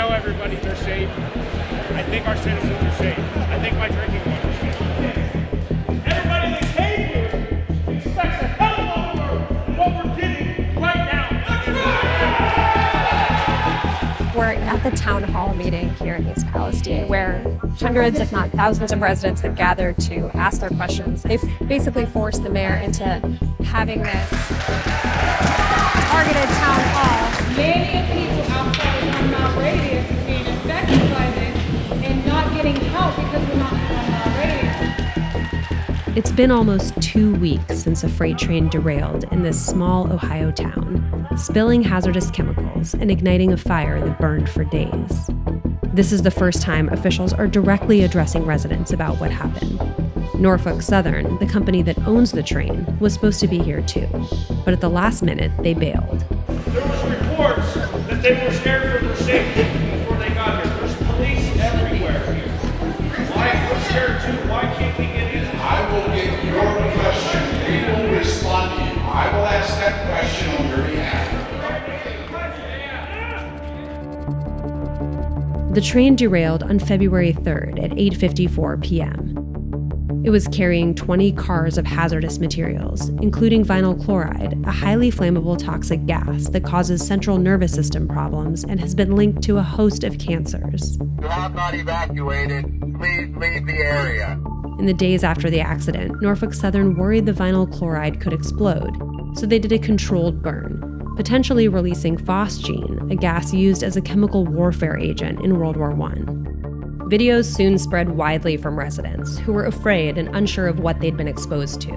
tell everybody they're safe. I think our citizens are safe. I think my drinking water is safe. Everybody that came here expects a hell of a lot more than what we're getting right now. We're at the town hall meeting here in East Palestine, where hundreds, if not thousands, of residents have gathered to ask their questions. They've basically forced the mayor into having this targeted town hall. Many people outside of 1 mile radius are being affected by this and not getting help because we're not in 1 mile radius. It's been almost 2 weeks since a freight train derailed in this small Ohio town, spilling hazardous chemicals and igniting a fire that burned for days. This is the first time officials are directly addressing residents about what happened. Norfolk Southern, the company that owns the train, was supposed to be here too, but at the last minute, they bailed. There was reports that they were scared for their safety before they got here. There's police everywhere. Why? We're scared too. Why can't we get in? I will get your question. We will respond to you. I will ask that question on your behalf. The train derailed on February 3rd at 8:54 p.m. It was carrying 20 cars of hazardous materials, including vinyl chloride, a highly flammable toxic gas that causes central nervous system problems and has been linked to a host of cancers. You have not evacuated. Please leave the area. In the days after the accident, Norfolk Southern worried the vinyl chloride could explode, so they did a controlled burn, potentially releasing phosgene, a gas used as a chemical warfare agent in World War I. Videos soon spread widely from residents who were afraid and unsure of what they'd been exposed to.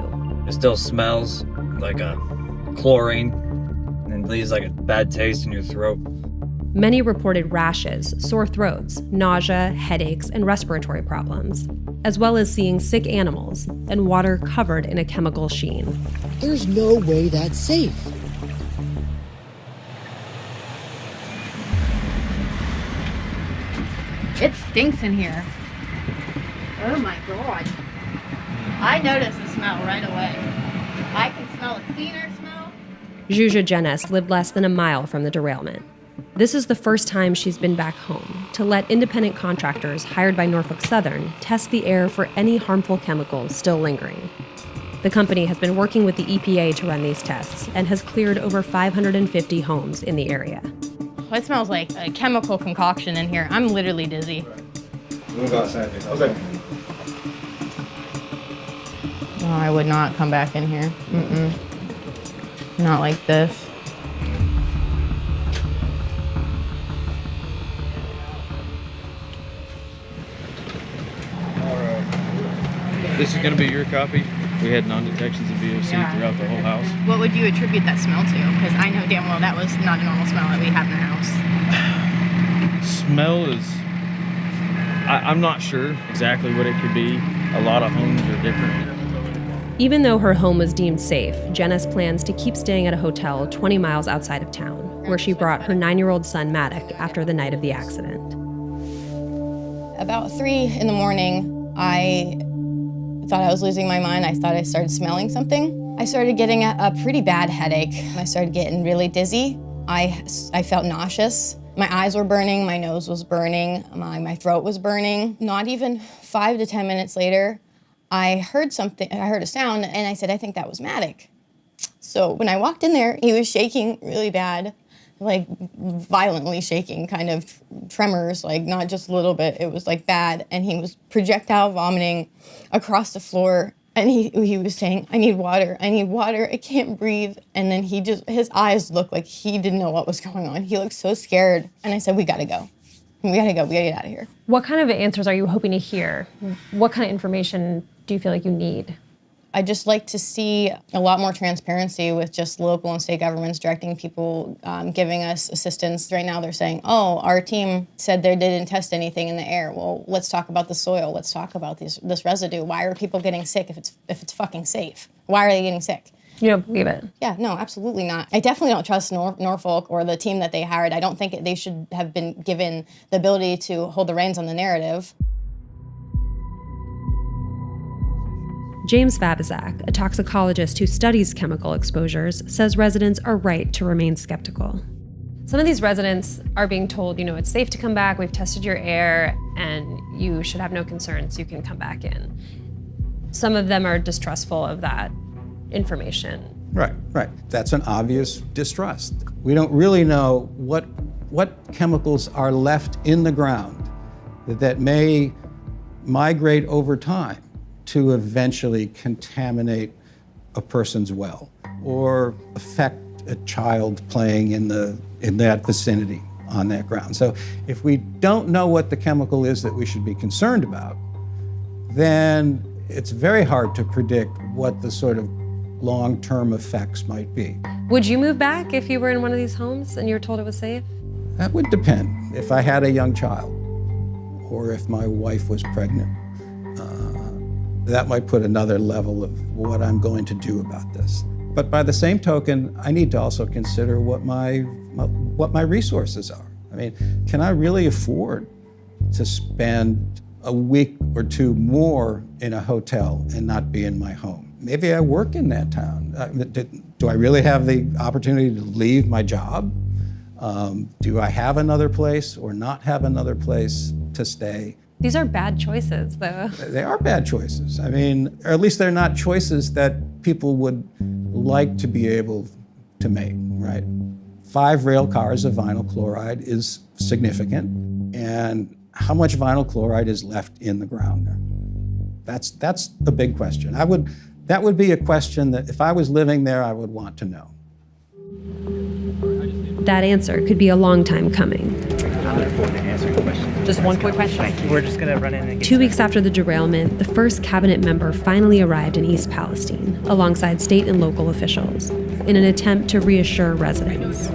It still smells like a chlorine and leaves like a bad taste in your throat. Many reported rashes, sore throats, nausea, headaches, and respiratory problems, as well as seeing sick animals and water covered in a chemical sheen. There's no way that's safe. It stinks in here. Oh my God. I noticed the smell right away. I can smell a cleaner smell. Zsuzsa Jenes lived less than a mile from the derailment. This is the first time she's been back home to let independent contractors hired by Norfolk Southern test the air for any harmful chemicals still lingering. The company has been working with the EPA to run these tests and has cleared over 550 homes in the area. It smells like a chemical concoction in here. I'm literally dizzy. We'll go outside. Okay. Oh, I would not come back in here. Mm-mm. Not like this. This is going to be your copy. We had non-detections of VOC throughout the whole house. What would you attribute that smell to? Because I know damn well that was not a normal smell that we have in the house. Smell is... I'm not sure exactly what it could be. A lot of homes are different. Even though her home was deemed safe, Jenes plans to keep staying at a hotel 20 miles outside of town, where she brought her 9-year-old son Maddox after the night of the accident. About 3 in the morning, I thought I was losing my mind. I thought I started smelling something. I started getting a pretty bad headache. I started getting really dizzy. I felt nauseous. My eyes were burning, my nose was burning, my throat was burning. Not even 5 to 10 minutes later, I heard a sound, and I said, I think that was Maddox. So when I walked in there, he was shaking really bad, like violently shaking, kind of tremors, like not just a little bit, it was like bad. And he was projectile vomiting across the floor. And he was saying, I need water, I can't breathe. And then his eyes looked like he didn't know what was going on. He looked so scared. And I said, we gotta go. We gotta get out of here. What kind of answers are you hoping to hear? What kind of information do you feel like you need? I'd just like to see a lot more transparency with just local and state governments directing people, giving us assistance. Right now they're saying, oh, our team said they didn't test anything in the air. Well, let's talk about the soil. Let's talk about this residue. Why are people getting sick if it's fucking safe? Why are they getting sick? You don't believe it? Yeah, no, absolutely not. I definitely don't trust Norfolk or the team that they hired. I don't think they should have been given the ability to hold the reins on the narrative. James Fabizak, a toxicologist who studies chemical exposures, says residents are right to remain skeptical. Some of these residents are being told, it's safe to come back, we've tested your air, and you should have no concerns, you can come back in. Some of them are distrustful of that information. Right. That's an obvious distrust. We don't really know what chemicals are left in the ground that may migrate over time to eventually contaminate a person's well or affect a child playing in that vicinity on that ground. So if we don't know what the chemical is that we should be concerned about, then it's very hard to predict what the sort of long-term effects might be. Would you move back if you were in one of these homes and you were told it was safe? That would depend. If I had a young child or if my wife was pregnant, that might put another level of what I'm going to do about this. But by the same token, I need to also consider what my resources are. I mean, can I really afford to spend a week or two more in a hotel and not be in my home? Maybe I work in that town. Do I really have the opportunity to leave my job? Do I have another place or not have another place to stay? These are bad choices, though. They are bad choices. I mean, or at least they're not choices that people would like to be able to make, right? 5 rail cars of vinyl chloride is significant. And how much vinyl chloride is left in the ground there? That's a big question. That would be a question that if I was living there, I would want to know. That answer could be a long time coming. I look forward to answering questions. Just one quick question. We're just going to run in and get 2 weeks after the derailment, the first cabinet member finally arrived in East Palestine, alongside state and local officials, in an attempt to reassure residents.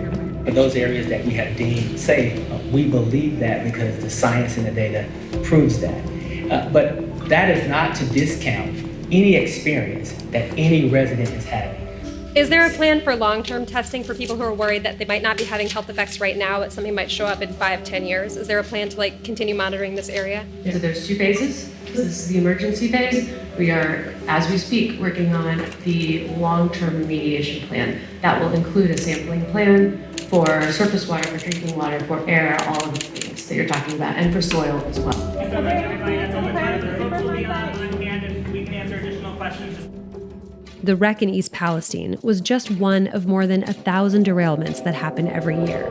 For those areas that we have deemed safe, we believe that because the science and the data proves that. But that is not to discount any experience that any resident is having. Is there a plan for long-term testing for people who are worried that they might not be having health effects right now, but something might show up in 5-10 years? Is there a plan to continue monitoring this area? So there's 2 phases. This is the emergency phase. We are, as we speak, working on the long-term remediation plan. That will include a sampling plan for surface water, for drinking water, for air, all of the things that you're talking about, and for soil as well. The wreck in East Palestine was just one of more than 1,000 derailments that happen every year.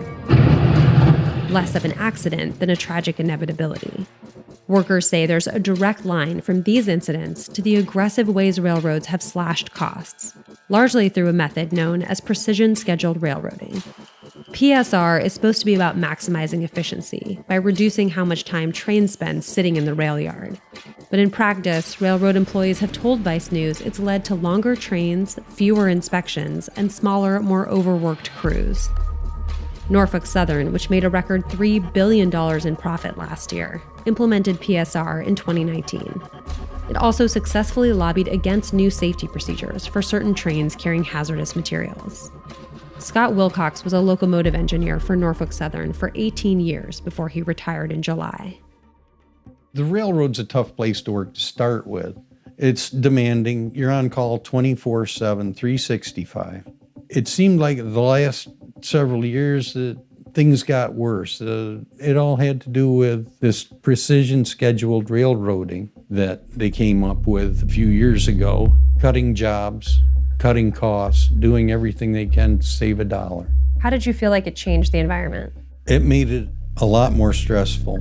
Less of an accident than a tragic inevitability. Workers say there's a direct line from these incidents to the aggressive ways railroads have slashed costs, largely through a method known as precision scheduled railroading. PSR is supposed to be about maximizing efficiency by reducing how much time trains spend sitting in the rail yard. But in practice, railroad employees have told Vice News it's led to longer trains, fewer inspections, and smaller, more overworked crews. Norfolk Southern, which made a record $3 billion in profit last year, implemented PSR in 2019. It also successfully lobbied against new safety procedures for certain trains carrying hazardous materials. Scott Wilcox was a locomotive engineer for Norfolk Southern for 18 years before he retired in July. The railroad's a tough place to work to start with. It's demanding. You're on call 24/7, 365. It seemed like the last several years that things got worse. It all had to do with this precision scheduled railroading that they came up with a few years ago, cutting jobs, cutting costs, doing everything they can to save a dollar. How did you feel like it changed the environment? It made it a lot more stressful,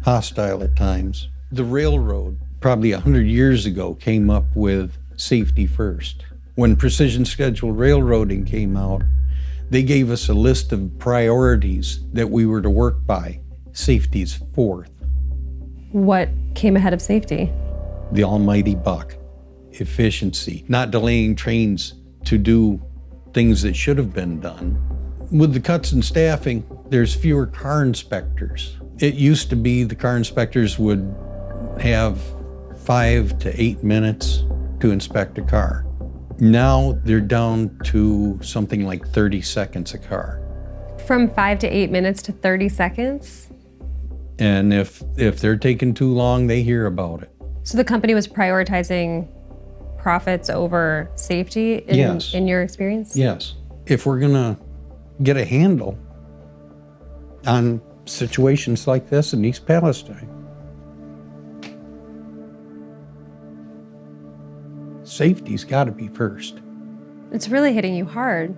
hostile at times. The railroad, probably 100 years ago, came up with safety first. When precision scheduled railroading came out, they gave us a list of priorities that we were to work by. Safety's fourth. What came ahead of safety? The almighty buck. Efficiency, not delaying trains to do things that should have been done. With the cuts in staffing, there's fewer car inspectors. It used to be the car inspectors would have 5 to 8 minutes to inspect a car. Now they're down to something like 30 seconds a car. From 5 to 8 minutes to 30 seconds? And if they're taking too long, they hear about it. So the company was prioritizing profits over safety in your experience? Yes. If we're gonna get a handle on situations like this in East Palestine. Safety's got to be first. It's really hitting you hard.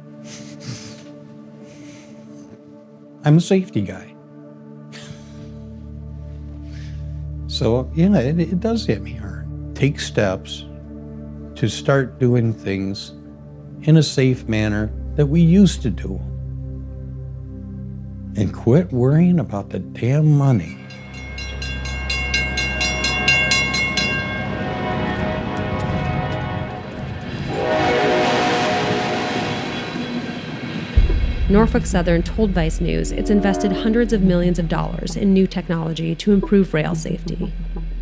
I'm a safety guy. So, yeah, it does hit me hard. Take steps to start doing things in a safe manner that we used to do. And quit worrying about the damn money. Norfolk Southern told Vice News it's invested hundreds of millions of dollars in new technology to improve rail safety.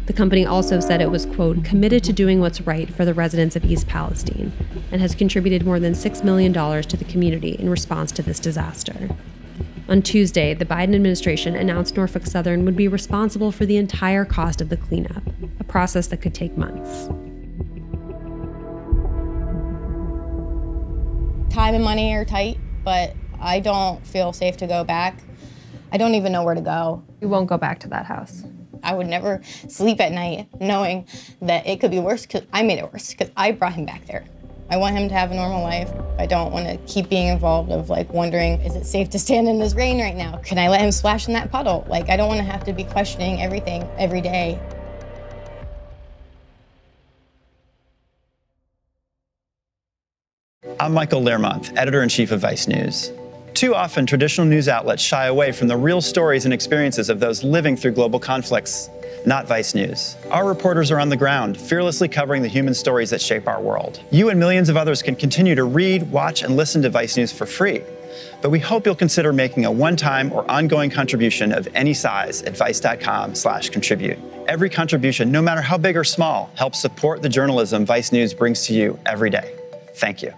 The company also said it was, quote, committed to doing what's right for the residents of East Palestine and has contributed more than $6 million to the community in response to this disaster. On Tuesday, the Biden administration announced Norfolk Southern would be responsible for the entire cost of the cleanup, a process that could take months. Time and money are tight, but I don't feel safe to go back. I don't even know where to go. You won't go back to that house. I would never sleep at night knowing that it could be worse because I made it worse because I brought him back there. I want him to have a normal life. I don't want to keep being involved of like wondering, is it safe to stand in this rain right now? Can I let him splash in that puddle? Like, I don't want to have to be questioning everything every day. I'm Michael Learmonth, editor-in-chief of Vice News. Too often, traditional news outlets shy away from the real stories and experiences of those living through global conflicts. Not Vice News. Our reporters are on the ground, fearlessly covering the human stories that shape our world. You and millions of others can continue to read, watch, and listen to Vice News for free. But we hope you'll consider making a one-time or ongoing contribution of any size at vice.com/contribute. Every contribution, no matter how big or small, helps support the journalism Vice News brings to you every day. Thank you.